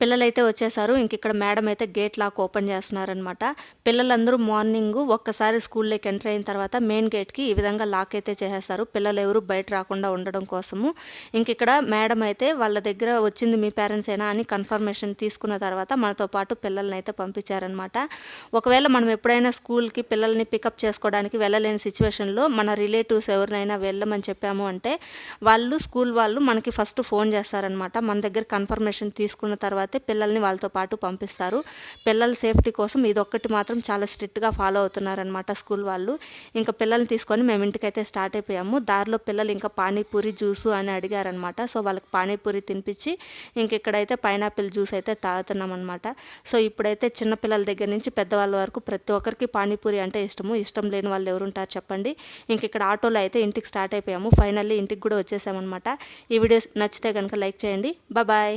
పిల్లలైతే వచ్చేసారు. ఇక్కడ మేడం అయితే గేట్ లాక్ ఓపెన్ చేస్తున్నారనమాట. పిల్లలందరూ మార్నింగు ఒక్కసారి స్కూల్లోకి ఎంటర్ అయిన తర్వాత మెయిన్ గేట్‌కి ఈ విధంగా లాక్ అయితే చేసేస్తారు. పిల్లలెవరు బయట రాకుండా ఉండడం కోసము. ఇక్కడ మేడం అయితే వాళ్ళ దగ్గర వచ్చింది మీ పేరెంట్సేనా అని కన్ఫర్మేషన్ తీసుకున్న తర్వాత మనతో పాటు పిల్లలనైతే పంపించారనమాట. ఒకవేళ మనం ఎప్పుడైనా స్కూల్‌కి పిల్లల్ని పికప్ చేసుకోవడానికి వెళ్ళలేని సిచ్యువేషన్‌లో మన రిలేటివ్స్ ఎవరినైనా వెళ్ళమని చెప్పాము అంటే, స్కూల్ వాళ్ళు మనకి ఫస్ట్ ఫోన్ చేస్తారనమాట. మన దగ్గర కన్ఫర్మేషన్ తీసుకున్న తర్వాతే పిల్లల్ని వాళ్ళతో పాటు పంపిస్తారు. పిల్లల సేఫ్టీ కోసం ఇదొక్కటి మాత్రం చాలా స్ట్రిక్ట్‌గా ఫాలో అవుతున్నారనమాట స్కూల్ వాళ్ళు. పిల్లల్ని తీసుకొని మేము ఇంటికైతే స్టార్ట్ అయిపోయాము. దారిలో పిల్లలు ఇంకా పానీపూరి, జ్యూసు అని అడిగారనమాట. సో, వాళ్ళకి పానీపూరి తినిపించి ఇక్కడైతే పైనాపిల్ జ్యూస్ అయితే తాగుతున్నామనమాట. సో, ఇప్పుడైతే చిన్న పిల్లల దగ్గర నుంచి పెద్దవాళ్ళ వరకు ప్రతి ఒక్కరికి పానీపూరి అంటే ఇష్టము. ఇష్టం లేని వాళ్ళు ఎవరుంటారు చెప్పండి. ఇక్కడ ఆటోలో అయితే ఇంటికి స్టార్ట్ అయిపోయాము. ఫైనల్లీ ఇంటికి కూడా వచ్చేసామనమాట. ఈ వీడియోస్ నచ్చితే గనుక లైక్ చేయండి. బాయ్.